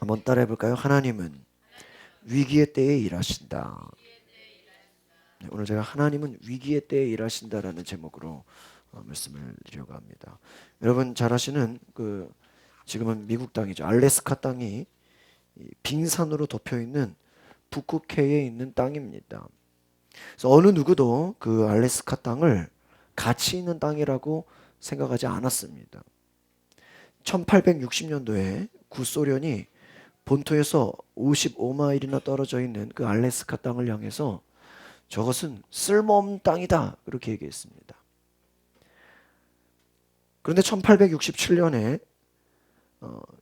한번 따라해 볼까요? 하나님은 위기의 때에 일하신다. 네, 오늘 제가 하나님은 위기의 때에 일하신다라는 제목으로 말씀을 드리려고 합니다. 여러분 잘 아시는 지금은 미국 땅이죠. 알래스카 땅이 빙산으로 덮여 있는 북극해에 있는 땅입니다. 그래서 어느 누구도 그 알래스카 땅을 가치 있는 땅이라고 생각하지 않았습니다. 1860년도에 구소련이 본토에서 55마일이나 떨어져 있는 그 알래스카 땅을 향해서 저것은 쓸모없는 땅이다 그렇게 얘기했습니다. 그런데 1867년에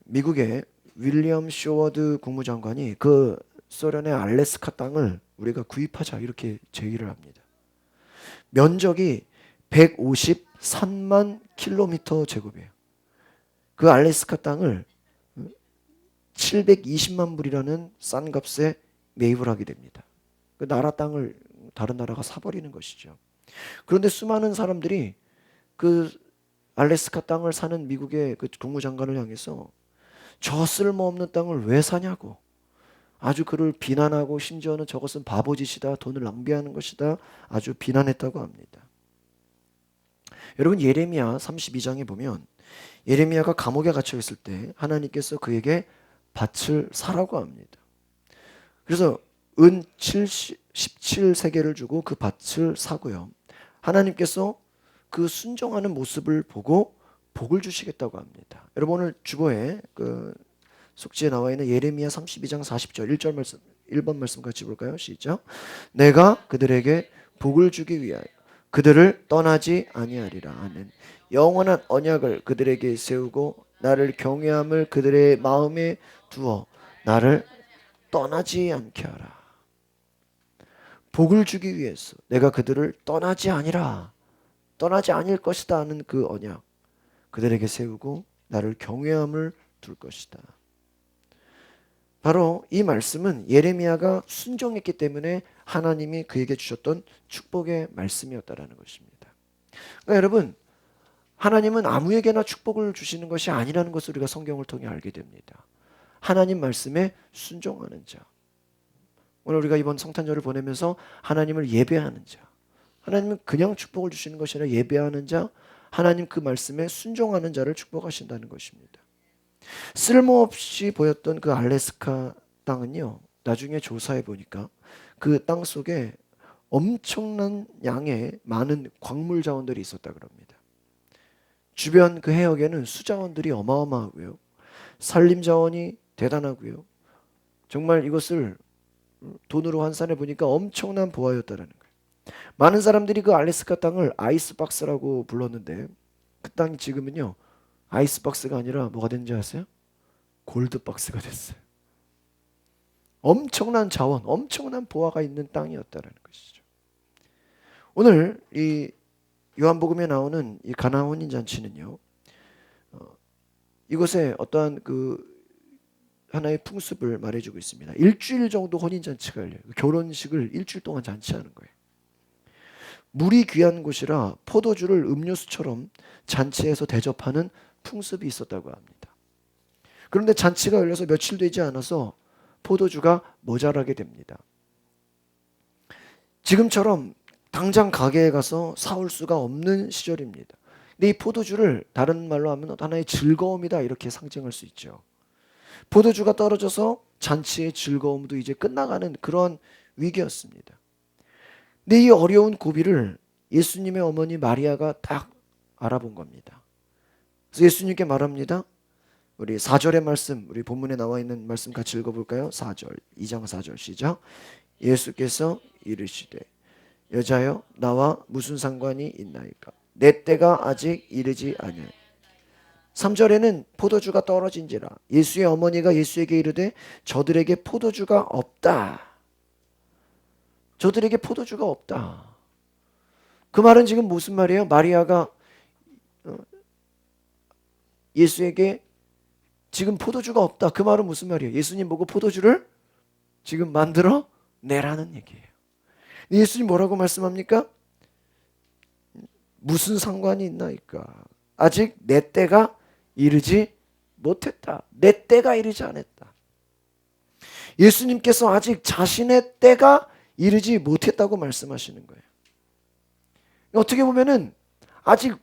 미국의 윌리엄 쇼워드 국무장관이 그 소련의 알래스카 땅을 우리가 구입하자 이렇게 제의를 합니다. 면적이 153만 킬로미터 제곱이에요. 그 알래스카 땅을 720만 불이라는 싼 값에 매입을 하게 됩니다. 그 나라 땅을 다른 나라가 사버리는 것이죠. 그런데 수많은 사람들이 그 알래스카 땅을 사는 미국의 그 국무장관을 향해서 저 쓸모없는 땅을 왜 사냐고 아주 그를 비난하고 심지어는 저것은 바보짓이다, 돈을 낭비하는 것이다 아주 비난했다고 합니다. 여러분 예레미야 32장에 보면 예레미야가 감옥에 갇혀 있을 때 하나님께서 그에게 밭을 사라고 합니다. 그래서 은 17세계를 주고 그 밭을 사고요. 하나님께서 그 순종하는 모습을 보고 복을 주시겠다고 합니다. 여러분 오늘 주보에 그 속지에 나와 있는 예레미야 32장 40절 1절 말씀 1번 말씀 같이 볼까요? 시작. 내가 그들에게 복을 주기 위하여 그들을 떠나지 아니하리라 하는 영원한 언약을 그들에게 세우고 나를 경외함을 그들의 마음에 두어 나를 떠나지 않게 하라. 복을 주기 위해서 내가 그들을 떠나지 아닐 것이다 하는 그 언약 그들에게 세우고 나를 경외함을 둘 것이다. 바로 이 말씀은 예레미야가 순종했기 때문에 하나님이 그에게 주셨던 축복의 말씀이었다라는 것입니다. 그러니까 여러분 하나님은 아무에게나 축복을 주시는 것이 아니라는 것을 우리가 성경을 통해 알게 됩니다. 하나님 말씀에 순종하는 자. 오늘 우리가 이번 성탄절을 보내면서 하나님을 예배하는 자. 하나님은 그냥 축복을 주시는 것이 아니라 예배하는 자, 하나님 그 말씀에 순종하는 자를 축복하신다는 것입니다. 쓸모없이 보였던 그 알래스카 땅은요, 나중에 조사해 보니까 그 땅 속에 엄청난 양의 많은 광물 자원들이 있었다 그럽니다. 주변 그 해역에는 수자원들이 어마어마하고요. 산림 자원이 대단하고요. 정말 이것을 돈으로 환산해 보니까 엄청난 보화였다라는 거예요. 많은 사람들이 그 알래스카 땅을 아이스박스라고 불렀는데 그 땅이 지금은요. 아이스박스가 아니라 뭐가 된지 아세요? 골드박스가 됐어요. 엄청난 자원, 엄청난 보화가 있는 땅이었다라는 것이죠. 오늘 이 요한복음에 나오는 이 가나 혼인 잔치는요. 이곳에 어떠한 그 하나의 풍습을 말해주고 있습니다. 일주일 정도 혼인 잔치가 열려요. 결혼식을 일주일 동안 잔치하는 거예요. 물이 귀한 곳이라 포도주를 음료수처럼 잔치에서 대접하는 풍습이 있었다고 합니다. 그런데 잔치가 열려서 며칠 되지 않아서 포도주가 모자라게 됩니다. 지금처럼 당장 가게에 가서 사올 수가 없는 시절입니다. 근데 이 포도주를 다른 말로 하면 하나의 즐거움이다 이렇게 상징할 수 있죠. 포도주가 떨어져서 잔치의 즐거움도 이제 끝나가는 그런 위기였습니다. 근데 이 어려운 고비를 예수님의 어머니 마리아가 딱 알아본 겁니다. 그래서 예수님께 말합니다. 우리 4절의 말씀, 우리 본문에 나와 있는 말씀 같이 읽어볼까요? 4절, 2장 4절 시작. 예수께서 이르시되 여자여 나와 무슨 상관이 있나이까? 내 때가 아직 이르지 아니하니. 3절에는 포도주가 떨어진지라 예수의 어머니가 예수에게 이르되 저들에게 포도주가 없다. 저들에게 포도주가 없다. 그 말은 지금 무슨 말이에요? 마리아가 예수에게 지금 포도주가 없다. 그 말은 무슨 말이에요? 예수님 보고 포도주를 지금 만들어 내라는 얘기예요. 예수님 뭐라고 말씀합니까? 무슨 상관이 있나이까? 아직 내 때가 이르지 못했다. 내 때가 이르지 않았다. 예수님께서 아직 자신의 때가 이르지 못했다고 말씀하시는 거예요. 어떻게 보면은 아직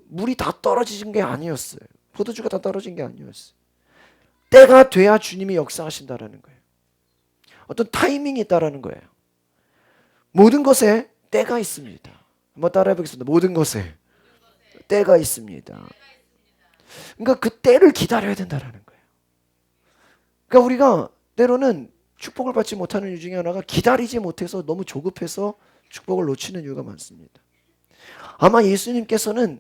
물이 다 떨어진 게 아니었어요. 포도주가 다 떨어진 게 아니었어요. 때가 돼야 주님이 역사하신다라는 거예요. 어떤 타이밍이 있다라는 거예요. 모든 것에 때가 있습니다. 한번 따라해 보겠습니다. 모든 것에 때가 있습니다. 그러니까 그 때를 기다려야 된다라는 거예요. 그러니까 우리가 때로는 축복을 받지 못하는 이유 중에 하나가 기다리지 못해서 너무 조급해서 축복을 놓치는 이유가 많습니다. 아마 예수님께서는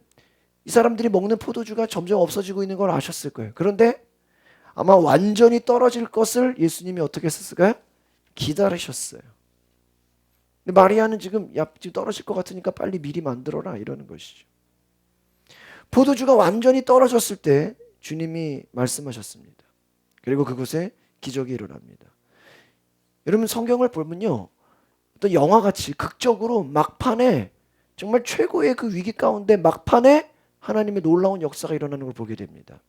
이 사람들이 먹는 포도주가 점점 없어지고 있는 걸 아셨을 거예요. 그런데 아마 완전히 떨어질 것을 예수님이 어떻게 했을까요? 기다리셨어요. 근데 마리아는 지금 떨어질 것 같으니까 빨리 미리 만들어라 이러는 것이죠. 포도주가 완전히 떨어졌을 때 주님이 말씀하셨습니다. 그리고 그곳에 기적이 일어납니다. 여러분 성경을 보면요, 어떤 영화같이 극적으로 막판에 정말 최고의 그 위기 가운데 막판에 하나님의 놀라운 역사가 일어나는 걸 보게 됩니다.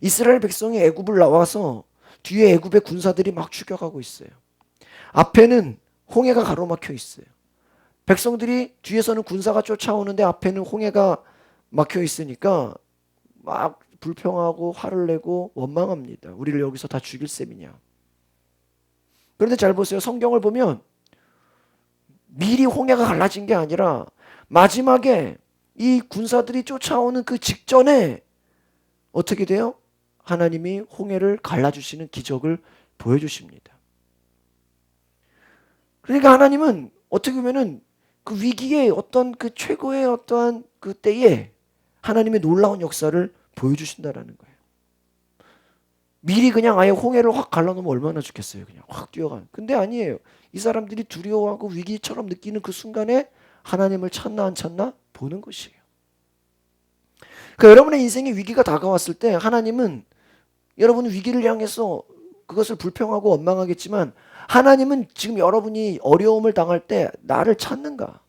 이스라엘 백성이 애굽을 나와서 뒤에 애굽의 군사들이 막 추격하고 있어요. 앞에는 홍해가 가로막혀 있어요. 백성들이 뒤에서는 군사가 쫓아오는데 앞에는 홍해가 막혀 있으니까 막 불평하고 화를 내고 원망합니다. 우리를 여기서 다 죽일 셈이냐. 그런데 잘 보세요. 성경을 보면 미리 홍해가 갈라진 게 아니라 마지막에 이 군사들이 쫓아오는 그 직전에 어떻게 돼요? 하나님이 홍해를 갈라주시는 기적을 보여주십니다. 그러니까 하나님은 어떻게 보면은 그 위기의 어떤 그 최고의 어떠한 그 때에 하나님의 놀라운 역사를 보여주신다라는 거예요. 미리 그냥 아예 홍해를 확 갈라놓으면 얼마나 좋겠어요. 그냥 확 뛰어가는. 근데 아니에요. 이 사람들이 두려워하고 위기처럼 느끼는 그 순간에 하나님을 찾나 안 찾나 보는 것이에요. 그러니까 여러분의 인생에 위기가 다가왔을 때 하나님은 여러분 위기를 향해서 그것을 불평하고 원망하겠지만 하나님은 지금 여러분이 어려움을 당할 때 나를 찾는가,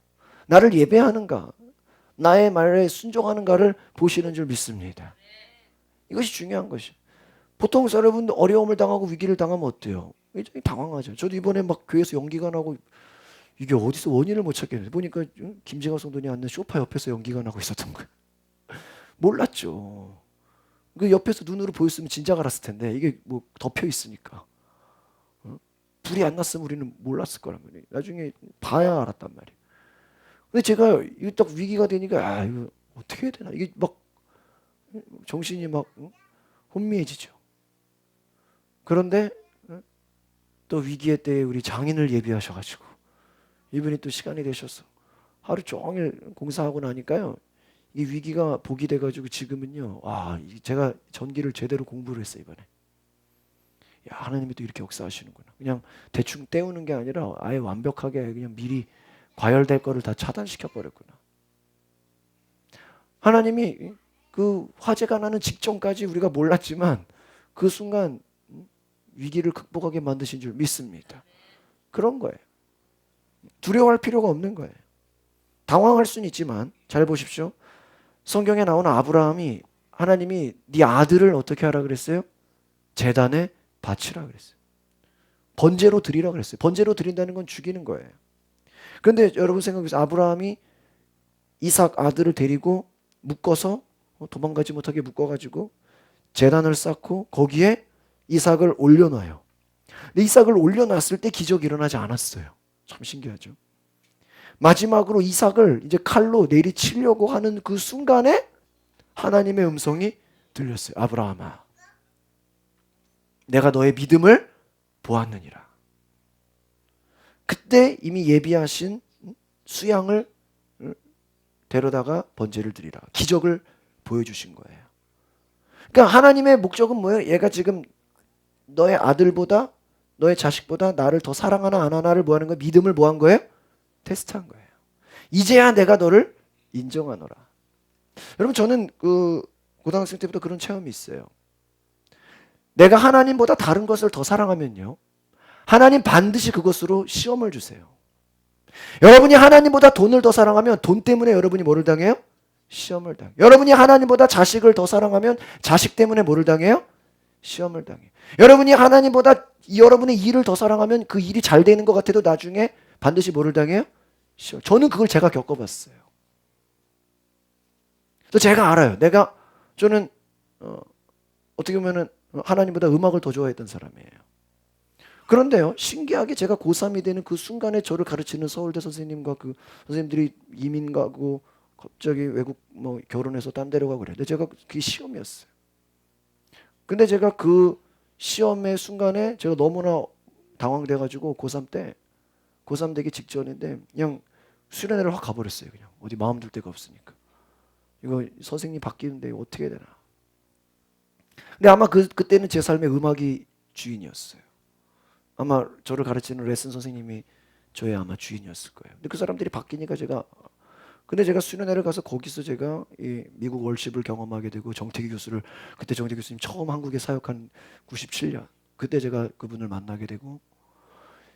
나를 예배하는가, 나의 말에 순종하는가를 보시는 줄 믿습니다. 이것이 중요한 것이에요. 보통 여러분 어려움을 당하고 위기를 당하면 어때요? 굉장히 당황하죠. 저도 이번에 막 교회에서 연기가 나고 이게 어디서 원인을 못 찾겠는데 보니까 김지가 성도님 앉는 소파 옆에서 연기가 나고 있었던 거예요. 몰랐죠. 그 옆에서 눈으로 보였으면 진작 알았을 텐데 이게 뭐 덮여 있으니까 불이 안 났으면 우리는 몰랐을 거란 말이에요. 나중에 봐야 알았단 말이에요. 근데 제가 이거 딱 위기가 되니까 이거 어떻게 해야 되나 이게 막 정신이 막 혼미해지죠. 그런데 또 위기의 때에 우리 장인을 예비하셔가지고 이분이 또 시간이 되셔서 하루 종일 공사하고 나니까요. 이 위기가 복이 돼가지고 지금은요. 제가 전기를 제대로 공부를 했어요 이번에. 야, 하나님이 또 이렇게 역사하시는구나. 그냥 대충 때우는 게 아니라 아예 완벽하게 그냥 미리 과열될 거를 다 차단시켜 버렸구나. 하나님이 그 화재가 나는 직전까지 우리가 몰랐지만 그 순간 위기를 극복하게 만드신 줄 믿습니다. 그런 거예요. 두려워할 필요가 없는 거예요. 당황할 수는 있지만 잘 보십시오. 성경에 나오는 아브라함이 하나님이 네 아들을 어떻게 하라 그랬어요? 제단에 바치라 그랬어요. 번제로 드리라 그랬어요. 번제로 드린다는 건 죽이는 거예요. 그런데 여러분 생각해보세요. 아브라함이 이삭 아들을 데리고 묶어서 도망가지 못하게 묶어가지고 제단을 쌓고 거기에 이삭을 올려놔요. 근데 이삭을 올려놨을 때 기적이 일어나지 않았어요. 참 신기하죠. 마지막으로 이삭을 이제 칼로 내리치려고 하는 그 순간에 하나님의 음성이 들렸어요. 아브라함아, 내가 너의 믿음을 보았느니라. 그때 이미 예비하신 수양을 데려다가 번제를 드리라. 기적을 보여주신 거예요. 그러니까 하나님의 목적은 뭐예요? 얘가 지금 너의 아들보다 너의 자식보다 나를 더 사랑하나 안 하나를 뭐 하는 거예요? 믿음을 뭐 한 거예요? 테스트한 거예요. 이제야 내가 너를 인정하노라. 여러분 저는 그 고등학생 때부터 그런 체험이 있어요. 내가 하나님보다 다른 것을 더 사랑하면요, 하나님 반드시 그것으로 시험을 주세요. 여러분이 하나님보다 돈을 더 사랑하면 돈 때문에 여러분이 뭐를 당해요? 시험을 당해요. 여러분이 하나님보다 자식을 더 사랑하면 자식 때문에 뭐를 당해요? 시험을 당해. 여러분이 하나님보다 여러분의 일을 더 사랑하면 그 일이 잘 되는 것 같아도 나중에 반드시 뭐를 당해요? 시험. 저는 그걸 제가 겪어봤어요. 또 제가 알아요. 저는 어떻게 보면은 하나님보다 음악을 더 좋아했던 사람이에요. 그런데요, 신기하게 제가 고3이 되는 그 순간에 저를 가르치는 서울대 선생님과 그 선생님들이 이민 가고 갑자기 외국 뭐 결혼해서 딴 데로 가고 그래요. 근데 제가 그게 시험이었어요. 근데 제가 그 시험의 순간에 제가 너무나 당황돼가지고 고3 되기 직전인데 그냥 수련회를 확 가버렸어요. 그냥 어디 마음 둘 데가 없으니까. 이거 선생님 바뀌는데 어떻게 해야 되나. 근데 아마 그때는 제 삶의 음악이 주인이었어요. 아마 저를 가르치는 레슨 선생님이 저의 아마 주인이었을 거예요. 근데 그 사람들이 바뀌니까 근데 제가 수련회를 가서 거기서 제가 이 미국 월십을 경험하게 되고 그때 정태기 교수님 처음 한국에 사역한 97년 그때 제가 그분을 만나게 되고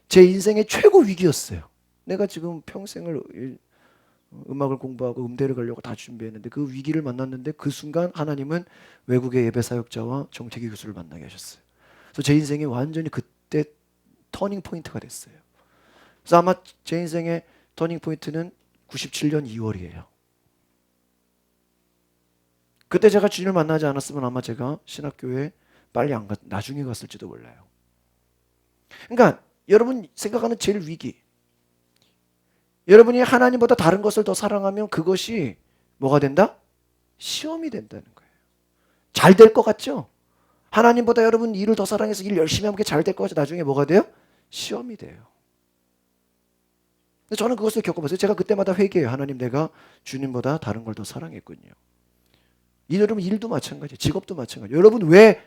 제 인생의 최고 위기였어요. 내가 지금 평생을 음악을 공부하고 음대를 가려고 다 준비했는데 그 위기를 만났는데 그 순간 하나님은 외국의 예배 사역자와 정태기 교수를 만나게 하셨어요. 그래서 제 인생이 완전히 그때 터닝 포인트가 됐어요. 그래서 아마 제 인생의 터닝 포인트는 97년 2월이에요. 그때 제가 주님을 만나지 않았으면 아마 제가 신학교에 빨리 나중에 갔을지도 몰라요. 그러니까 여러분 생각하는 제일 위기, 여러분이 하나님보다 다른 것을 더 사랑하면 그것이 뭐가 된다? 시험이 된다는 거예요. 잘 될 것 같죠? 하나님보다 여러분 일을 더 사랑해서 일 열심히 하면 잘 될 것 같죠? 나중에 뭐가 돼요? 시험이 돼요. 저는 그것을 겪어봤어요. 제가 그때마다 회개해요. 하나님, 내가 주님보다 다른 걸 더 사랑했군요. 여러분 일도 마찬가지예요. 직업도 마찬가지예요. 여러분 왜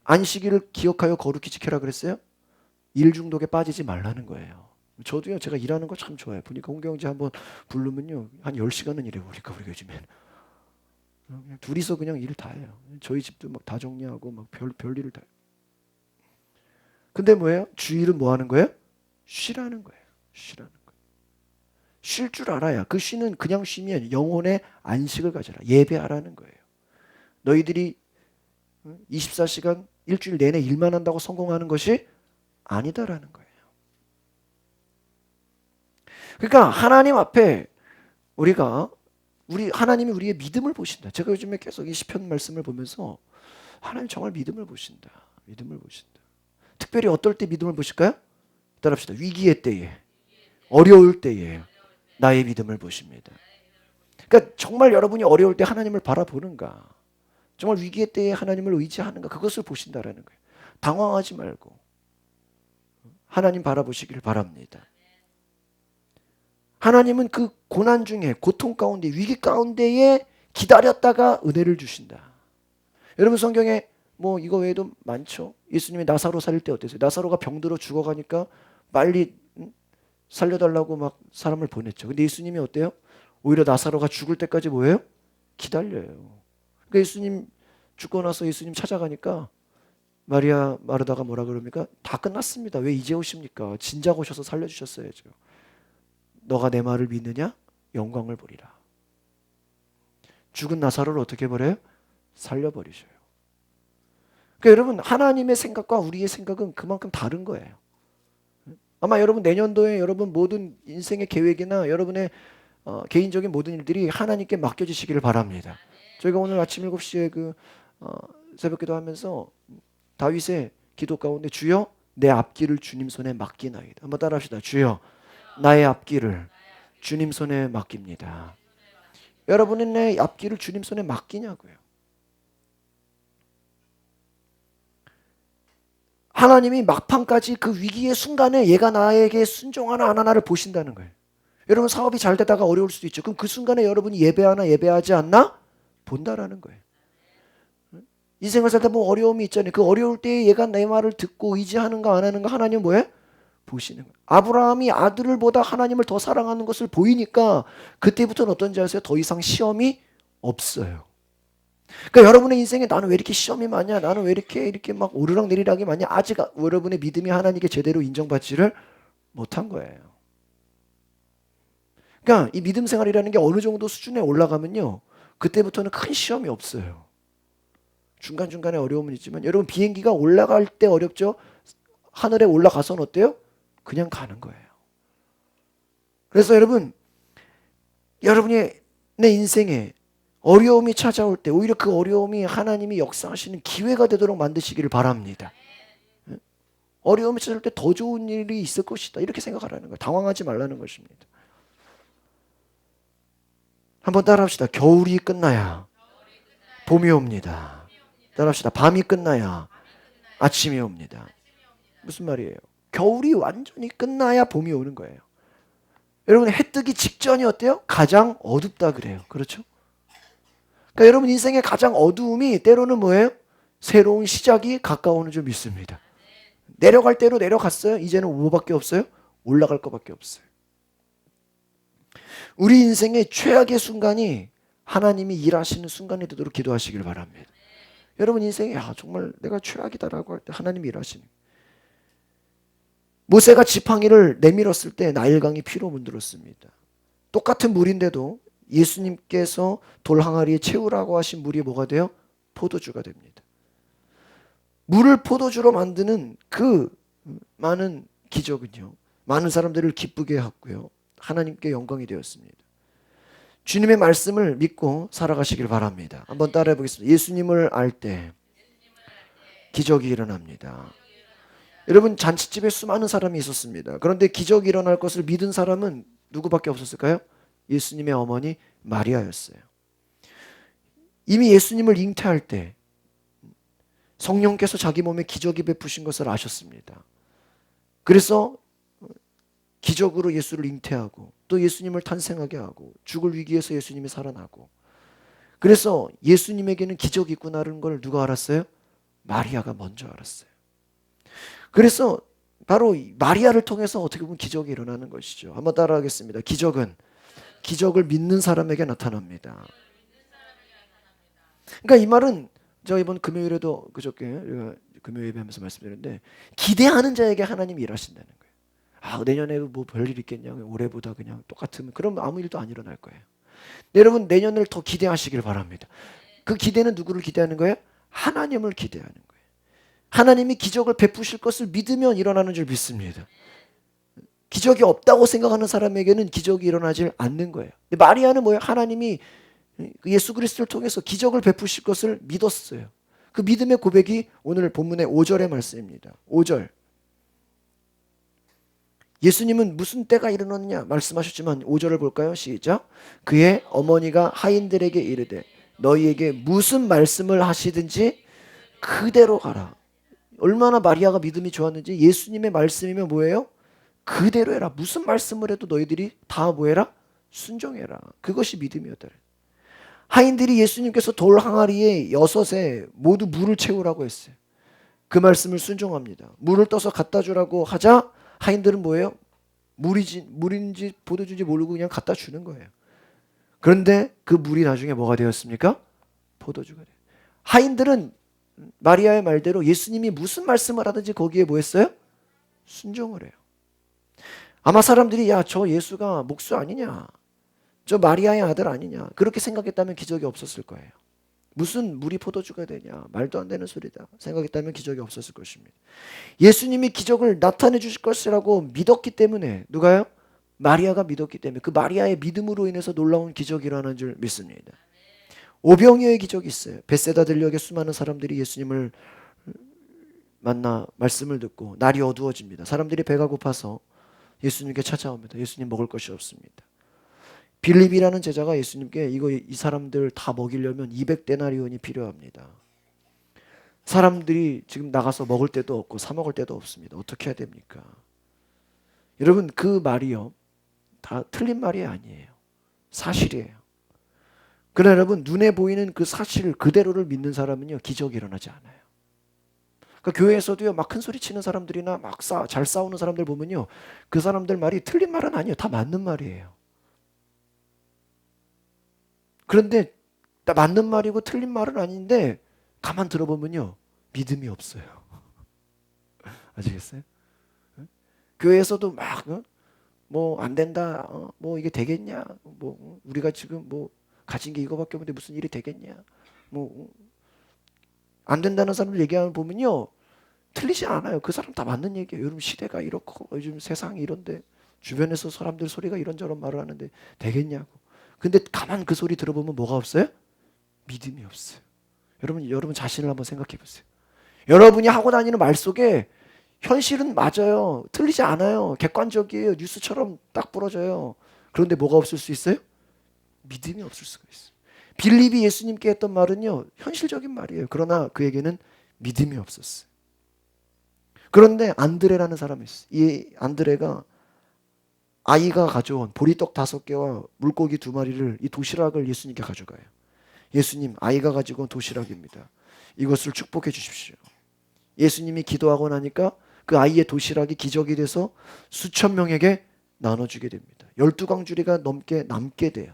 안식일을 기억하여 거룩히 지켜라 그랬어요? 일 중독에 빠지지 말라는 거예요. 저도요, 제가 일하는 거 참 좋아해요. 보니까 홍경재 한번 부르면요, 한 10시간은 일해요. 우리가 요즘에는. 그냥 둘이서 그냥 일을 다 해요. 저희 집도 막 다 정리하고 막 별일을 다 해요. 근데 뭐예요? 주일은 뭐 하는 거예요? 쉬라는 거예요. 쉬라는 거예요. 쉴 줄 알아야, 그 쉬는 그냥 쉬면 영혼의 안식을 가져라. 예배하라는 거예요. 너희들이 24시간 일주일 내내 일만 한다고 성공하는 것이 아니다라는 거예요. 그러니까 하나님 앞에 하나님이 우리의 믿음을 보신다. 제가 요즘에 계속 이 시편 말씀을 보면서 하나님 정말 믿음을 보신다. 믿음을 보신다. 특별히 어떨 때 믿음을 보실까요? 따라합시다. 위기의 때에, 어려울 때에 나의 믿음을 보십니다. 그러니까 정말 여러분이 어려울 때 하나님을 바라보는가, 정말 위기의 때에 하나님을 의지하는가, 그것을 보신다라는 거예요. 당황하지 말고 하나님 바라보시길 바랍니다. 하나님은 그 고난 중에, 고통 가운데, 위기 가운데에 기다렸다가 은혜를 주신다. 여러분 성경에 뭐 이거 외에도 많죠. 예수님이 나사로 살릴 때 어땠어요? 나사로가 병들어 죽어가니까 빨리 살려달라고 막 사람을 보냈죠. 근데 예수님이 어때요? 오히려 나사로가 죽을 때까지 뭐예요? 기다려요. 그러니까 예수님 죽고 나서 예수님 찾아가니까 마리아 마르다가 뭐라 그럽니까? 다 끝났습니다. 왜 이제 오십니까? 진작 오셔서 살려주셨어야죠. 너가 내 말을 믿느냐? 영광을 보리라. 죽은 나사로를 어떻게 버려요? 살려버리셔요. 그러니까 여러분 하나님의 생각과 우리의 생각은 그만큼 다른 거예요. 아마 여러분 내년도에 여러분 모든 인생의 계획이나 여러분의 개인적인 모든 일들이 하나님께 맡겨지시기를 바랍니다. 저희가 오늘 아침 7시에 새벽기도 하면서 다윗의 기도 가운데 주여 내 앞길을 주님 손에 맡기나이다. 한번 따라합시다. 주여 나의 앞길을 주님 손에 맡깁니다. 여러분은 내 앞길을 주님 손에 맡기냐고요. 하나님이 막판까지 그 위기의 순간에 얘가 나에게 순종하나 안 하나를 보신다는 거예요. 여러분 사업이 잘 되다가 어려울 수도 있죠. 그럼 그 순간에 여러분이 예배하나 예배하지 않나 본다라는 거예요. 인생을 살다 보면 어려움이 있잖아요. 그 어려울 때 얘가 내 말을 듣고 의지하는가 안 하는가 하나님 뭐예요? 보시는 거예요. 아브라함이 아들을 보다 하나님을 더 사랑하는 것을 보이니까 그때부터는 어떤지 아세요? 더 이상 시험이 없어요. 그러니까 여러분의 인생에 나는 왜 이렇게 시험이 많냐? 나는 왜 이렇게 막 오르락내리락이 많냐? 아직 여러분의 믿음이 하나님께 제대로 인정받지를 못한 거예요. 그러니까 이 믿음 생활이라는 게 어느 정도 수준에 올라가면요, 그때부터는 큰 시험이 없어요. 중간중간에 어려움은 있지만 여러분 비행기가 올라갈 때 어렵죠? 하늘에 올라가서는 어때요? 그냥 가는 거예요. 그래서 여러분의 내 인생에 어려움이 찾아올 때 오히려 그 어려움이 하나님이 역사하시는 기회가 되도록 만드시기를 바랍니다. 어려움이 찾아올 때 더 좋은 일이 있을 것이다. 이렇게 생각하라는 거예요. 당황하지 말라는 것입니다. 한번 따라합시다. 겨울이 끝나야 봄이 옵니다. 따라합시다. 밤이 끝나야 아침이 옵니다. 무슨 말이에요? 겨울이 완전히 끝나야 봄이 오는 거예요. 여러분 해 뜨기 직전이 어때요? 가장 어둡다 그래요. 그렇죠? 그러니까 여러분 인생의 가장 어두움이 때로는 뭐예요? 새로운 시작이 가까워오는 줄 믿습니다. 내려갈 대로 내려갔어요. 이제는 뭐밖에 없어요? 올라갈 것밖에 없어요. 우리 인생의 최악의 순간이 하나님이 일하시는 순간이 되도록 기도하시길 바랍니다. 여러분 인생에 정말 내가 최악이다라고 할 때 하나님이 일하시는. 모세가 지팡이를 내밀었을 때 나일강이 피로 문들었습니다. 똑같은 물인데도 예수님께서 돌 항아리에 채우라고 하신 물이 뭐가 돼요? 포도주가 됩니다. 물을 포도주로 만드는 그 많은 기적은요, 많은 사람들을 기쁘게 했고요, 하나님께 영광이 되었습니다. 주님의 말씀을 믿고 살아가시길 바랍니다. 한번 따라해 보겠습니다. 예수님을 알 때 기적이 일어납니다. 여러분 잔치집에 수많은 사람이 있었습니다. 그런데 기적이 일어날 것을 믿은 사람은 누구밖에 없었을까요? 예수님의 어머니 마리아였어요. 이미 예수님을 잉태할 때 성령께서 자기 몸에 기적이 베푸신 것을 아셨습니다. 그래서 기적으로 예수를 잉태하고 또 예수님을 탄생하게 하고 죽을 위기에서 예수님이 살아나고, 그래서 예수님에게는 기적이 있구나라는 걸 누가 알았어요? 마리아가 먼저 알았어요. 그래서 바로 마리아를 통해서 어떻게 보면 기적이 일어나는 것이죠. 한번 따라하겠습니다. 기적은 기적을 믿는 사람에게 나타납니다. 그러니까 이 말은 제가 이번 금요일에도 그저께 금요 예배하면서 말씀드렸는데, 기대하는 자에게 하나님이 일하신다는 거예요. 내년에도 뭐 별일 있겠냐, 올해보다 그냥 똑같으면 그럼 아무 일도 안 일어날 거예요. 여러분 내년을 더 기대하시길 바랍니다. 그 기대는 누구를 기대하는 거예요? 하나님을 기대하는 거예요. 하나님이 기적을 베푸실 것을 믿으면 일어나는 줄 믿습니다. 기적이 없다고 생각하는 사람에게는 기적이 일어나질 않는 거예요. 근데 마리아는 뭐예요? 하나님이 예수 그리스도를 통해서 기적을 베푸실 것을 믿었어요. 그 믿음의 고백이 오늘 본문의 5절의 말씀입니다. 5절. 예수님은 무슨 때가 일어났느냐 말씀하셨지만 5절을 볼까요? 시작. 그의 어머니가 하인들에게 이르되 너희에게 무슨 말씀을 하시든지 그대로 가라. 얼마나 마리아가 믿음이 좋았는지, 예수님의 말씀이면 뭐예요? 그대로 해라. 무슨 말씀을 해도 너희들이 다 뭐해라? 순종해라. 그것이 믿음이었다. 하인들이 예수님께서 돌 항아리에 6에 모두 물을 채우라고 했어요. 그 말씀을 순종합니다. 물을 떠서 갖다 주라고 하자 하인들은 뭐예요? 물인지 포도주인지 모르고 그냥 갖다 주는 거예요. 그런데 그 물이 나중에 뭐가 되었습니까? 포도주가 돼요. 하인들은 마리아의 말대로 예수님이 무슨 말씀을 하든지 거기에 뭐 했어요? 순종을 해요. 아마 사람들이 저 예수가 목수 아니냐, 저 마리아의 아들 아니냐, 그렇게 생각했다면 기적이 없었을 거예요. 무슨 물이 포도주가 되냐, 말도 안 되는 소리다 생각했다면 기적이 없었을 것입니다. 예수님이 기적을 나타내 주실 것이라고 믿었기 때문에, 누가요? 마리아가 믿었기 때문에 그 마리아의 믿음으로 인해서 놀라운 기적이 일어나는 줄 믿습니다. 오병이어의 기적이 있어요. 벳세다 들녘에 수많은 사람들이 예수님을 만나 말씀을 듣고 날이 어두워집니다. 사람들이 배가 고파서 예수님께 찾아옵니다. 예수님 먹을 것이 없습니다. 빌립이라는 제자가 예수님께 이 사람들 다 먹이려면 200데나리온이 필요합니다. 사람들이 지금 나가서 먹을 데도 없고 사 먹을 데도 없습니다. 어떻게 해야 됩니까? 여러분 그 말이요, 다 틀린 말이 아니에요. 사실이에요. 그러나 여러분 눈에 보이는 그 사실 그대로를 믿는 사람은요 기적이 일어나지 않아요. 그러니까 교회에서도요 막 큰 소리 치는 사람들이나 막 잘 싸우는 사람들 보면요, 그 사람들 말이 틀린 말은 아니에요. 다 맞는 말이에요. 그런데 다 맞는 말이고 틀린 말은 아닌데 가만 들어보면요 믿음이 없어요. 아시겠어요? 교회에서도 막 뭐 안 된다, 뭐 이게 되겠냐, 뭐 우리가 지금 뭐 가진 게 이거밖에 없는데 무슨 일이 되겠냐, 뭐 안 된다는 사람들 얘기하면 보면요, 틀리지 않아요. 그 사람 다 맞는 얘기예요. 요즘 시대가 이렇고 요즘 세상이 이런데 주변에서 사람들 소리가 이런저런 말을 하는데 되겠냐고. 근데 가만 그 소리 들어보면 뭐가 없어요? 믿음이 없어요. 여러분 자신을 한번 생각해 보세요. 여러분이 하고 다니는 말 속에 현실은 맞아요. 틀리지 않아요. 객관적이에요. 뉴스처럼 딱 부러져요. 그런데 뭐가 없을 수 있어요? 믿음이 없을 수가 있어요. 빌립이 예수님께 했던 말은요, 현실적인 말이에요. 그러나 그에게는 믿음이 없었어요. 그런데 안드레라는 사람이 있어요. 이 안드레가 아이가 가져온 보리떡 5개와 물고기 2마리를, 이 도시락을 예수님께 가져가요. 예수님, 아이가 가지고 온 도시락입니다. 이것을 축복해 주십시오. 예수님이 기도하고 나니까 그 아이의 도시락이 기적이 돼서 수천 명에게 나눠주게 됩니다. 12광주리가 넘게 남게 돼요.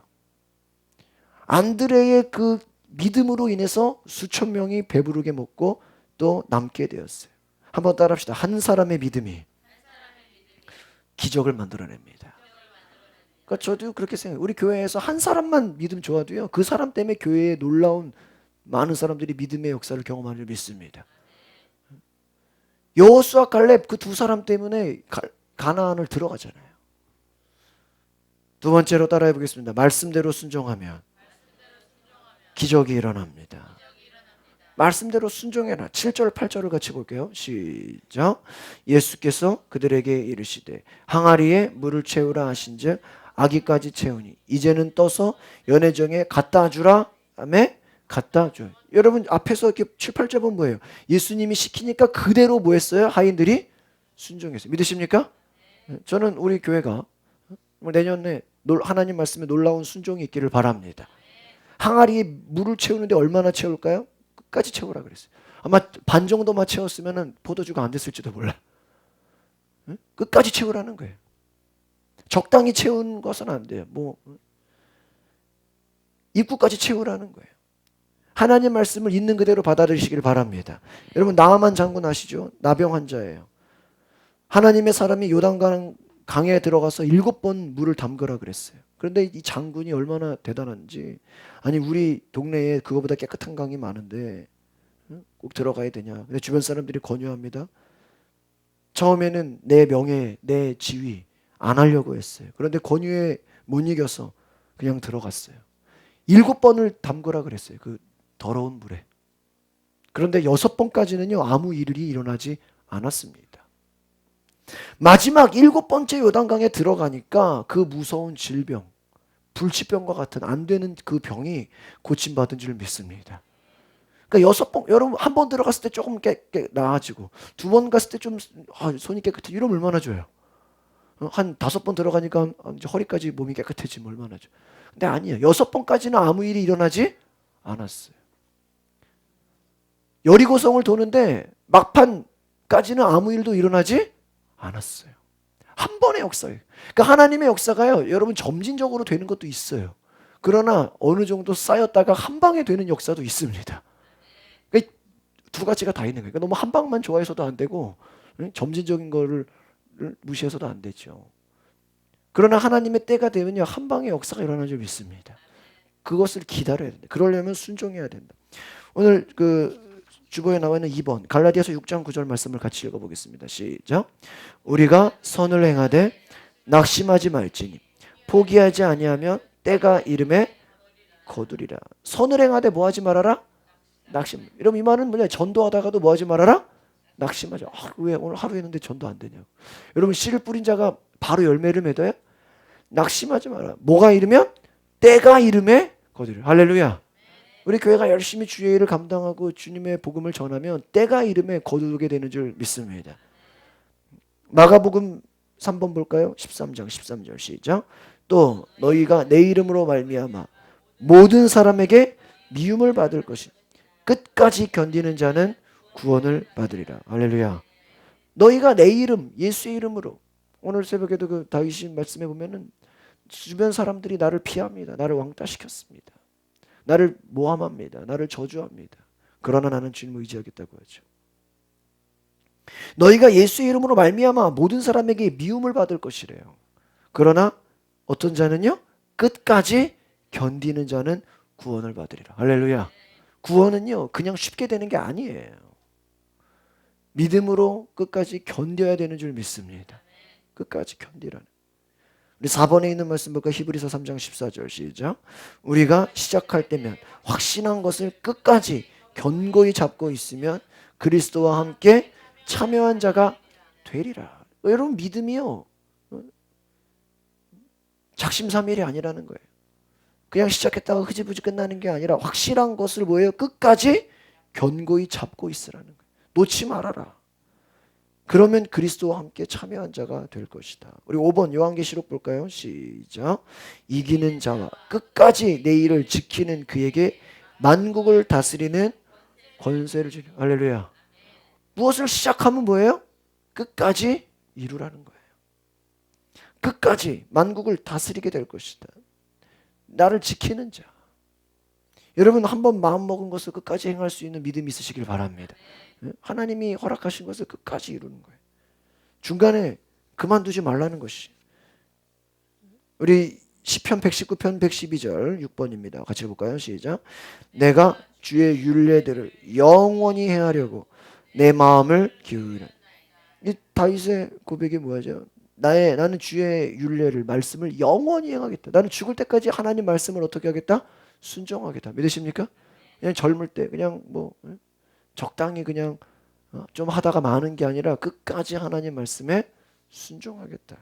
안드레의 그 믿음으로 인해서 수천 명이 배부르게 먹고 또 남게 되었어요. 한번 따라합시다. 한 사람의 믿음이 기적을 만들어냅니다. 그러니까 저도 그렇게 생각해요. 우리 교회에서 한 사람만 믿음 좋아도요, 그 사람 때문에 교회에 놀라운 많은 사람들이 믿음의 역사를 경험하는 줄 믿습니다. 여호수아 갈렙 그 2사람 때문에 가나안을 들어가잖아요. 2번째로 따라해 보겠습니다. 말씀대로 순종하면 기적이 일어납니다. 말씀대로 순종해라. 7절 8절을 같이 볼게요. 시작. 예수께서 그들에게 이르시되 항아리에 물을 채우라 하신즉 아기까지 채우니 이제는 떠서 연회정에 갖다 주라. 다음에 갖다 줘. 여러분 앞에서 이렇게 7, 8절 보면 뭐예요? 예수님이 시키니까 그대로 뭐 했어요? 하인들이 순종했어요. 믿으십니까? 저는 우리 교회가 내년에 하나님 말씀에 놀라운 순종이 있기를 바랍니다. 항아리에 물을 채우는데 얼마나 채울까요? 끝까지 채우라 그랬어요. 아마 반 정도만 채웠으면 포도주가 안 됐을지도 몰라. 끝까지 채우라는 거예요. 적당히 채운 것은 안 돼요. 입구까지 채우라는 거예요. 하나님 말씀을 있는 그대로 받아들이시길 바랍니다. 여러분 나아만 장군 아시죠? 나병 환자예요. 하나님의 사람이 요단강 강에 들어가서 7번 물을 담그라 그랬어요. 그런데 이 장군이 얼마나 대단한지, 아니 우리 동네에 그거보다 깨끗한 강이 많은데 꼭 들어가야 되냐. 근데 주변 사람들이 권유합니다. 처음에는 내 명예, 내 지위 안 하려고 했어요. 그런데 권유에 못 이겨서 그냥 들어갔어요. 7번을 담그라 그랬어요. 그 더러운 물에. 그런데 6번까지는요 아무 일이 일어나지 않았습니다. 마지막 7번째 요단강에 들어가니까 그 무서운 질병, 불치병과 같은 안 되는 그 병이 고침받은 줄 믿습니다. 그러니까 6번, 여러분 한 번 들어갔을 때 조금 나아지고 2번 갔을 때 좀 손이 깨끗해. 이러면 얼마나 좋아요. 한 5번 들어가니까 이제 허리까지 몸이 깨끗해지면 얼마나 좋아요. 근데 아니에요. 6번까지는 아무 일이 일어나지 않았어요. 여리고성을 도는데 막판까지는 아무 일도 일어나지 않았어요. 한 번의 역사예요. 그러니까 하나님의 역사가요, 여러분 점진적으로 되는 것도 있어요. 그러나 어느 정도 쌓였다가 한 방에 되는 역사도 있습니다. 그러니까 2가지가 다 있는 거예요. 그러니까 너무 한 방만 좋아해서도 안 되고 점진적인 거를 무시해서도 안 되죠. 그러나 하나님의 때가 되면요 한 방의 역사가 일어나는 줄 믿습니다. 그것을 기다려야 된다. 그러려면 순종해야 된다. 오늘 그 주보에 나와 있는 2번 갈라디아서 6장 9절 말씀을 같이 읽어보겠습니다. 시작. 우리가 선을 행하되 낙심하지 말지니 포기하지 아니하면 때가 이름에 거두리라. 선을 행하되 뭐하지 말아라? 낙심. 여러분 이 말은 뭐냐? 전도하다가도 뭐하지 말아라? 낙심하죠. 왜 오늘 하루 했는데 전도 안 되냐고. 여러분 씨를 뿌린 자가 바로 열매를 맺어요? 낙심하지 마라. 뭐가 이르면? 때가 이름에 거두리라. 할렐루야. 우리 교회가 열심히 주의 일을 감당하고 주님의 복음을 전하면 때가 이름에 거두게 되는 줄 믿습니다. 마가복음 3번 볼까요? 13장 13절 시작. 또 너희가 내 이름으로 말미암아 모든 사람에게 미움을 받을 것이 끝까지 견디는 자는 구원을 받으리라. 할렐루야. 너희가 내 이름, 예수의 이름으로. 오늘 새벽에도 그 다윗이 말씀해 보면은 주변 사람들이 나를 피합니다. 나를 왕따시켰습니다. 나를 모함합니다. 나를 저주합니다. 그러나 나는 주님을 의지하겠다고 하죠. 너희가 예수의 이름으로 말미암아 모든 사람에게 미움을 받을 것이래요. 그러나 어떤 자는요? 끝까지 견디는 자는 구원을 받으리라. 할렐루야. 구원은요, 그냥 쉽게 되는 게 아니에요. 믿음으로 끝까지 견뎌야 되는 줄 믿습니다. 끝까지 견디라는. 우리 4번에 있는 말씀 볼까요? 히브리서 3장 14절 시작. 우리가 시작할 때면 확신한 것을 끝까지 견고히 잡고 있으면 그리스도와 함께 참여한 자가 되리라. 여러분 믿음이요, 작심삼일이 아니라는 거예요. 그냥 시작했다가 흐지부지 끝나는 게 아니라 확실한 것을 뭐예요? 끝까지 견고히 잡고 있으라는 거예요. 놓지 말아라. 그러면 그리스도와 함께 참여한 자가 될 것이다. 우리 5번 요한계시록 볼까요? 시작. 이기는 자와 끝까지 내 일을 지키는 그에게 만국을 다스리는 권세를 주리. 할렐루야. 무엇을 시작하면 뭐예요? 끝까지 이루라는 거예요. 끝까지 만국을 다스리게 될 것이다. 나를 지키는 자. 여러분 한번 마음먹은 것을 끝까지 행할 수 있는 믿음이 있으시길 바랍니다. 하나님이 허락하신 것을 끝까지 이루는 거예요. 중간에 그만두지 말라는 것이. 우리 시편 119편 112절 6번입니다. 같이 볼까요? 시작. 내가 주의 율례들을 영원히 행하려고 내 마음을 기울이는. 이 다윗의 고백이 뭐죠? 나는 주의 율례를 말씀을 영원히 행하겠다. 나는 죽을 때까지 하나님 말씀을 어떻게 하겠다? 순종하겠다. 믿으십니까? 그냥 젊을 때 그냥 뭐 적당히 그냥 좀 하다가 마는 게 아니라 끝까지 하나님 말씀에 순종하겠다.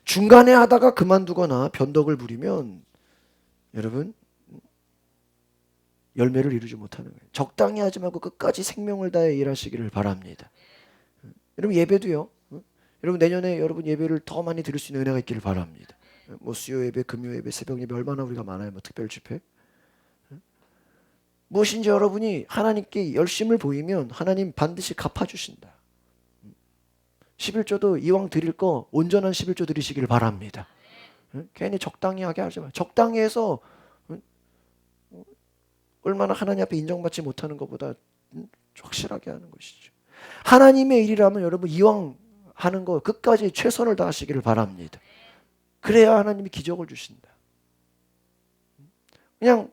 중간에 하다가 그만두거나 변덕을 부리면 여러분 열매를 이루지 못하는 거예요. 적당히 하지 말고 끝까지 생명을 다해 일하시기를 바랍니다. 여러분 예배도요. 여러분 내년에 여러분 예배를 더 많이 드릴 수 있는 은혜가 있기를 바랍니다. 뭐 수요 예배, 금요 예배, 새벽 예배 얼마나 우리가 많아요. 뭐 특별 집회. 무엇인지 여러분이 하나님께 열심을 보이면 하나님 반드시 갚아주신다. 11조도 이왕 드릴 거 온전한 11조 드리시기를 바랍니다. 괜히 적당히 하게 하지 마요. 적당히 해서 얼마나 하나님 앞에 인정받지 못하는 것보다 확실하게 하는 것이죠. 하나님의 일이라면 여러분 이왕 하는 거 끝까지 최선을 다하시기를 바랍니다. 그래야 하나님이 기적을 주신다. 그냥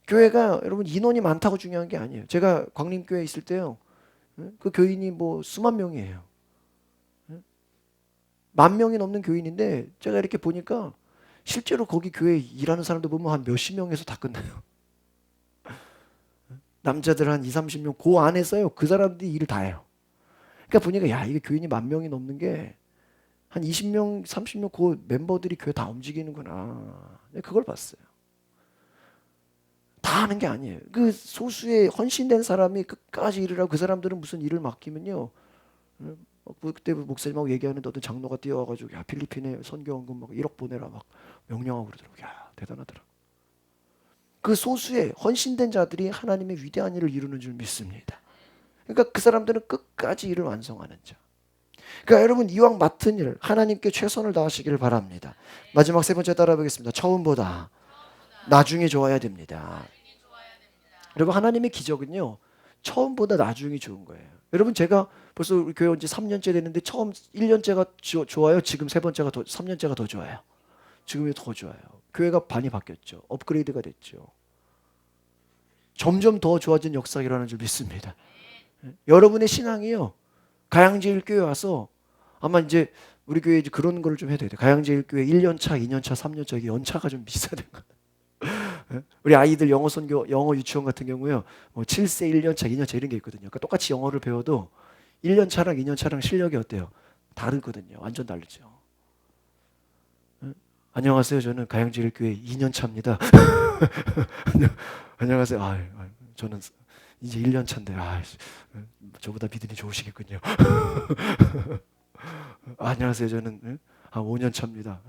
교회가 여러분 인원이 많다고 중요한 게 아니에요. 제가 광림교회에 있을 때요. 그 교인이 뭐 수만 명이에요. 10,000명이 넘는 교인인데 제가 이렇게 보니까 실제로 거기 교회에 일하는 사람들 보면 한 몇십 명에서 다 끝나요. 남자들 한 20-30명 그 안에서요. 그 사람들이 일을 다 해요. 그러니까 보니까 야 이게 교인이 10,000명이 넘는 게 한 20명, 30명 그 멤버들이 교회 다 움직이는구나. 그걸 봤어요. 다 하는 게 아니에요. 그 소수의 헌신된 사람이 끝까지 일을 하고 그 사람들은 무슨 일을 맡기면요. 그때 목사님하고 얘기하는데 어떤 장로가 뛰어와가지고 야 필리핀에 선교원금 막 1억 보내라 막 명령하고 그러더라고. 야 대단하더라. 그 소수의 헌신된 자들이 하나님의 위대한 일을 이루는 줄 믿습니다. 그러니까 그 사람들은 끝까지 일을 완성하는 자. 그러니까 여러분 이왕 맡은 일 하나님께 최선을 다하시기를 바랍니다. 마지막 세 번째 따라 보겠습니다. 처음보다 나중에 좋아야 됩니다. 여러분 하나님의 기적은요. 처음보다 나중이 좋은 거예요. 여러분 제가 벌써 우리 교회 온 지 3년째 됐는데 처음 1년째가 좋아요. 지금 세 번째가 3년째가 더 좋아요. 지금이 더 좋아요. 교회가 많이 바뀌었죠. 업그레이드가 됐죠. 점점 더 좋아진 역사가 일어나는 줄 믿습니다. 여러분의 신앙이요. 가양제일교회 와서 아마 이제 우리 교회에 이제 그런 거를 좀 해야 돼요. 가양제일교회 1년차, 2년차, 3년차 이게 연차가 좀 비슷하된 거. 우리 아이들 영어 선교, 영어 유치원 같은 경우요. 뭐 7세 1년차, 2년차 이런 게 있거든요. 그러니까 똑같이 영어를 배워도 1년차랑 2년차랑 실력이 어때요? 다르거든요. 완전 다르죠. 안녕하세요. 저는 가양제일교회 2년차입니다. 안녕하세요. 저는 이제 1년차인데 저보다 믿음이 좋으시겠군요. 안녕하세요. 저는 5년차입니다.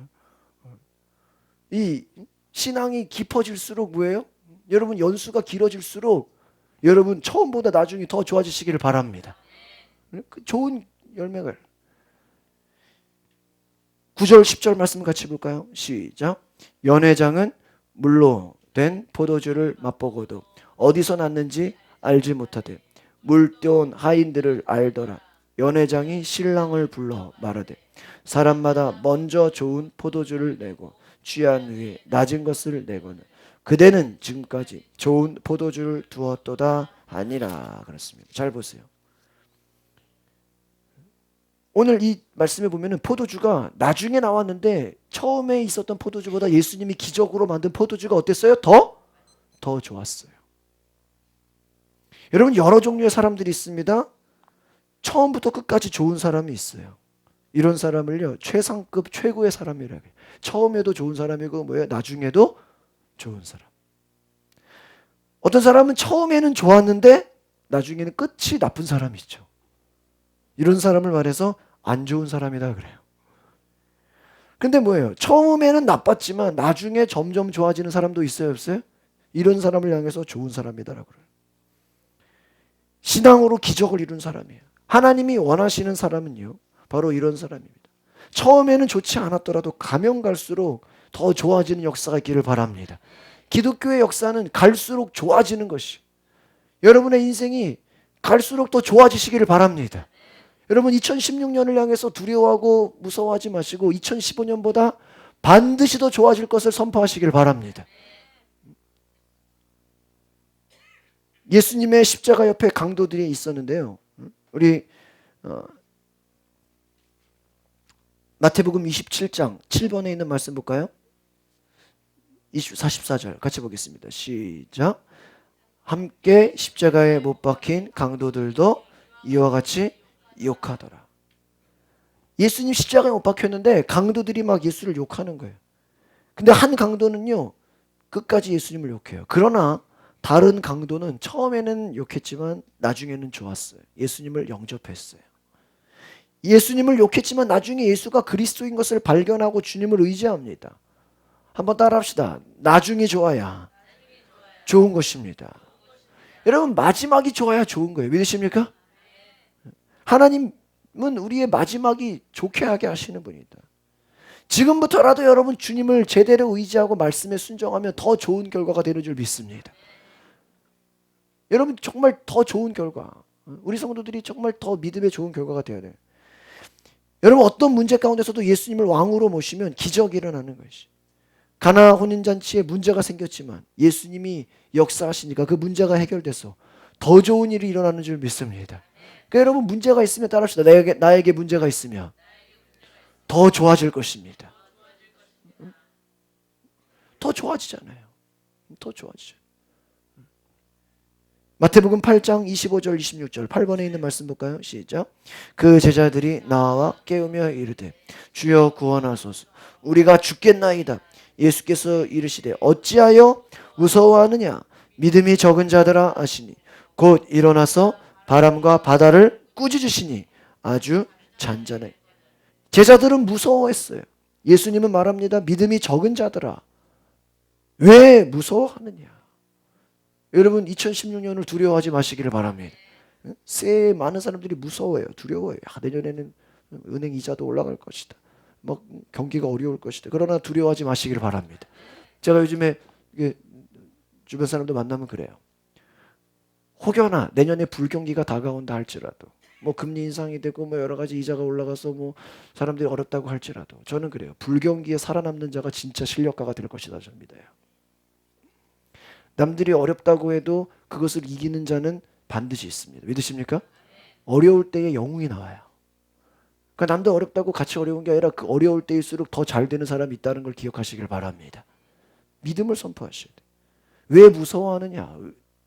이 신앙이 깊어질수록 뭐예요? 여러분 연수가 길어질수록 여러분 처음보다 나중에 더 좋아지시기를 바랍니다. 그 좋은 열매를 9절 10절 말씀 같이 볼까요? 시작. 연회장은 물로 된 포도주를 맛보고도 어디서 났는지 알지 못하되 물때온 하인들을 알더라. 연회장이 신랑을 불러 말하되 사람마다 먼저 좋은 포도주를 내고 취한 후에 낮은 것을 내고는 그대는 지금까지 좋은 포도주를 두었도다 하니라. 그렇습니다. 잘 보세요. 오늘 이 말씀에 보면은 포도주가 나중에 나왔는데 처음에 있었던 포도주보다 예수님이 기적으로 만든 포도주가 어땠어요? 더 좋았어요. 여러분, 여러 종류의 사람들이 있습니다. 처음부터 끝까지 좋은 사람이 있어요. 이런 사람을요, 최상급 최고의 사람이라고 해요. 처음에도 좋은 사람이고 뭐예요? 나중에도 좋은 사람. 어떤 사람은 처음에는 좋았는데 나중에는 끝이 나쁜 사람이 있죠. 이런 사람을 말해서 안 좋은 사람이다 그래요. 근데 뭐예요? 처음에는 나빴지만 나중에 점점 좋아지는 사람도 있어요, 없어요? 이런 사람을 향해서 좋은 사람이다라고 그래요. 신앙으로 기적을 이룬 사람이에요. 하나님이 원하시는 사람은요, 바로 이런 사람입니다. 처음에는 좋지 않았더라도 가면 갈수록 더 좋아지는 역사가 있기를 바랍니다. 기독교의 역사는 갈수록 좋아지는 것이, 여러분의 인생이 갈수록 더 좋아지시기를 바랍니다. 여러분, 2016년을 향해서 두려워하고 무서워하지 마시고 2015년보다 반드시 더 좋아질 것을 선포하시길 바랍니다. 예수님의 십자가 옆에 강도들이 있었는데요. 우리 마태복음 27장 7번에 있는 말씀 볼까요? 44절 같이 보겠습니다. 시작. 함께 십자가에 못 박힌 강도들도 이와 같이 욕하더라. 예수님 십자가에 못 박혔는데 강도들이 막 예수를 욕하는 거예요. 근데 한 강도는요, 끝까지 예수님을 욕해요. 그러나 다른 강도는 처음에는 욕했지만 나중에는 좋았어요. 예수님을 영접했어요. 예수님을 욕했지만 나중에 예수가 그리스도인 것을 발견하고 주님을 의지합니다. 한번 따라합시다. 나중에 좋아야 좋은 것입니다. 여러분, 마지막이 좋아야 좋은 거예요. 믿으십니까? 하나님은 우리의 마지막이 좋게 하게 하시는 분이다. 지금부터라도 여러분 주님을 제대로 의지하고 말씀에 순종하면 더 좋은 결과가 되는 줄 믿습니다. 여러분, 정말 더 좋은 결과, 우리 성도들이 정말 더 믿음의 좋은 결과가 되어야 돼요. 여러분, 어떤 문제 가운데서도 예수님을 왕으로 모시면 기적이 일어나는 것이. 가나 혼인잔치에 문제가 생겼지만 예수님이 역사하시니까 그 문제가 해결돼서 더 좋은 일이 일어나는 줄 믿습니다. 그러니까 여러분, 문제가 있으면 따라합시다. 나에게 문제가 있으면 더 좋아질 것입니다. 더 좋아지잖아요. 더 좋아지죠. 마태복음 8장 25절 26절 8번에 있는 말씀 볼까요? 시작. 그 제자들이 나와 깨우며 이르되 주여 구원하소서, 우리가 죽겠나이다. 예수께서 이르시되 어찌하여 무서워하느냐, 믿음이 적은 자들아 하시니 곧 일어나서 바람과 바다를 꾸짖으시니 아주 잔잔해. 제자들은 무서워했어요. 예수님은 말합니다. 믿음이 적은 자들아, 왜 무서워하느냐. 여러분, 2016년을 두려워하지 마시기를 바랍니다. 새해 많은 사람들이 무서워해요. 두려워해요. 내년에는 은행 이자도 올라갈 것이다. 막 경기가 어려울 것이다. 그러나 두려워하지 마시기를 바랍니다. 제가 요즘에 주변 사람들 만나면 그래요. 혹여나 내년에 불경기가 다가온다 할지라도, 뭐 금리 인상이 되고 뭐 여러 가지 이자가 올라가서 뭐 사람들이 어렵다고 할지라도, 저는 그래요. 불경기에 살아남는 자가 진짜 실력가가 될 것이다 저는 믿어요. 남들이 어렵다고 해도 그것을 이기는 자는 반드시 있습니다. 믿으십니까? 어려울 때에 영웅이 나와요. 그러니까 남들 어렵다고 같이 어려운 게 아니라 그 어려울 때일수록 더 잘 되는 사람이 있다는 걸 기억하시길 바랍니다. 믿음을 선포하셔야 돼요. 왜 무서워하느냐?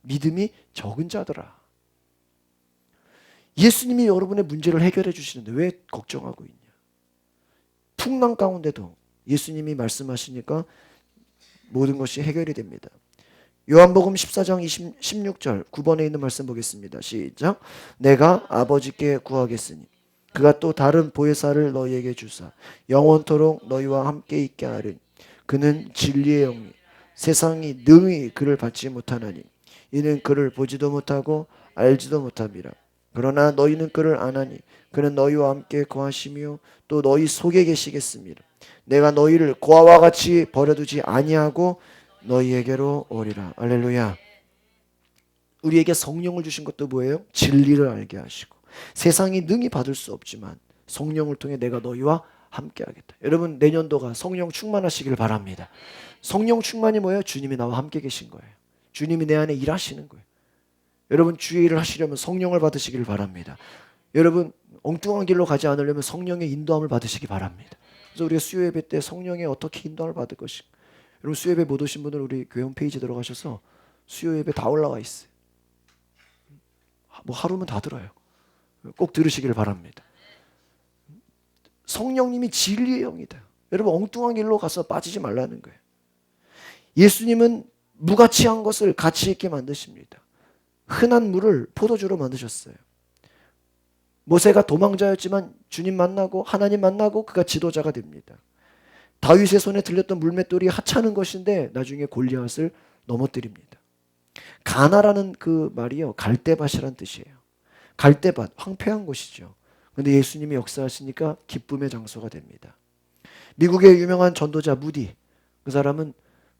믿음이 적은 자더라. 예수님이 여러분의 문제를 해결해 주시는데 왜 걱정하고 있냐? 풍랑 가운데도 예수님이 말씀하시니까 모든 것이 해결이 됩니다. 요한복음 14장 16절 9번에 있는 말씀 보겠습니다. 시작. 내가 아버지께 구하겠으니 그가 또 다른 보혜사를 너희에게 주사 영원토록 너희와 함께 있게 하리니 그는 진리의 영이 세상이 능히 그를 받지 못하나니 이는 그를 보지도 못하고 알지도 못함이라. 그러나 너희는 그를 아나니 그는 너희와 함께 거하시며 또 너희 속에 계시겠습니다. 내가 너희를 고아와 같이 버려두지 아니하고 너희에게로 오리라. 할렐루야. 우리에게 성령을 주신 것도 뭐예요? 진리를 알게 하시고 세상이 능히 받을 수 없지만 성령을 통해 내가 너희와 함께하겠다. 여러분 내년도가 성령 충만하시길 바랍니다. 성령 충만이 뭐예요? 주님이 나와 함께 계신 거예요. 주님이 내 안에 일하시는 거예요. 여러분 주의 일을 하시려면 성령을 받으시길 바랍니다. 여러분 엉뚱한 길로 가지 않으려면 성령의 인도함을 받으시기 바랍니다. 그래서 우리가 수요 예배 때 성령의 어떻게 인도함을 받을 것인가. 여러분 수요 예배 못 오신 분들은 우리 교회 홈페이지 들어가셔서 수요 예배 다 올라와 있어요. 뭐 하루면 다 들어요. 꼭 들으시길 바랍니다. 성령님이 진리의 영이다. 여러분 엉뚱한 길로 가서 빠지지 말라는 거예요. 예수님은 무가치한 것을 가치 있게 만드십니다. 흔한 물을 포도주로 만드셨어요. 모세가 도망자였지만 주님 만나고 하나님 만나고 그가 지도자가 됩니다. 다윗의 손에 들렸던 물맷돌이 하찮은 것인데 나중에 골리앗을 넘어뜨립니다. 가나라는 그 말이요 갈대밭이란 뜻이에요. 갈대밭, 황폐한 곳이죠. 그런데 예수님이 역사하시니까 기쁨의 장소가 됩니다. 미국의 유명한 전도자 무디, 그 사람은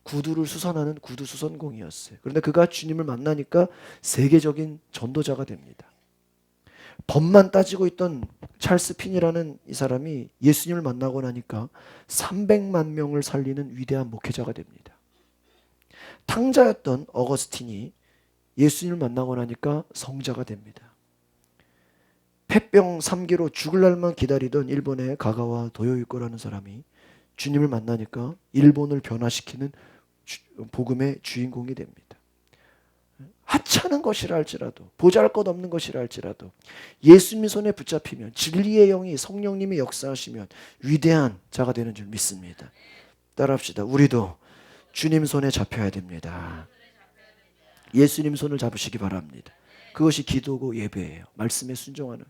구두를 수선하는 구두 수선공이었어요. 그런데 그가 주님을 만나니까 세계적인 전도자가 됩니다. 법만 따지고 있던 찰스 핀이라는 이 사람이 예수님을 만나고 나니까 300만 명을 살리는 위대한 목회자가 됩니다. 탕자였던 어거스틴이 예수님을 만나고 나니까 성자가 됩니다. 폐병 3기로 죽을 날만 기다리던 일본의 가가와 도요이코라는 사람이 주님을 만나니까 일본을 변화시키는 복음의 주인공이 됩니다. 하찮은 것이라 할지라도 보잘것없는 것이라 할지라도 예수님 손에 붙잡히면 진리의 영이 성령님이 역사하시면 위대한 자가 되는 줄 믿습니다. 따라합시다. 우리도 주님 손에 잡혀야 됩니다. 예수님 손을 잡으시기 바랍니다. 그것이 기도고 예배예요. 말씀에 순종하는.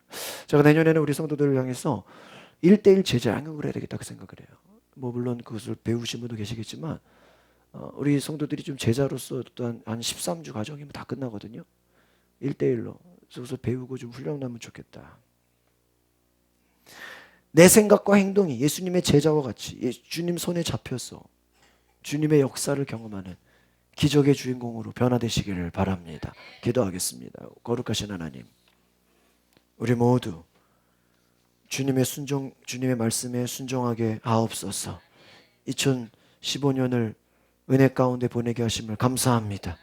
제가 내년에는 우리 성도들을 향해서 1:1 제자 양육을 해야 되겠다 그 생각을 해요. 뭐 물론 그것을 배우신 분도 계시겠지만 우리 성도들이 좀 제자로서 또한 한 13주 과정이면 다 끝나거든요. 1:1로. 그래서 배우고 좀 훈련하면 좋겠다. 내 생각과 행동이 예수님의 제자와 같이 주님 손에 잡혀서 주님의 역사를 경험하는 기적의 주인공으로 변화되시기를 바랍니다. 기도하겠습니다. 거룩하신 하나님, 우리 모두 주님의 말씀에 순종하게 하옵소서. 2015년을 은혜 가운데 보내게 하심을 감사합니다.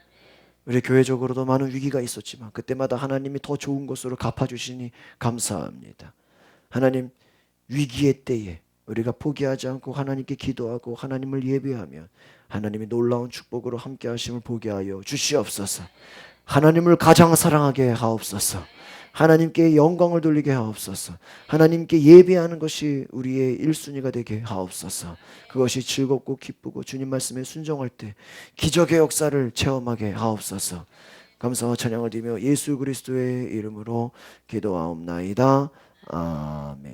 우리 교회적으로도 많은 위기가 있었지만 그때마다 하나님이 더 좋은 것으로 갚아주시니 감사합니다. 하나님, 위기의 때에 우리가 포기하지 않고 하나님께 기도하고 하나님을 예배하면 하나님이 놀라운 축복으로 함께 하심을 보게 하여 주시옵소서. 하나님을 가장 사랑하게 하옵소서. 하나님께 영광을 돌리게 하옵소서. 하나님께 예배하는 것이 우리의 1순위가 되게 하옵소서. 그것이 즐겁고 기쁘고 주님 말씀에 순종할 때 기적의 역사를 체험하게 하옵소서. 감사와 찬양을 드리며 예수 그리스도의 이름으로 기도하옵나이다. 아멘.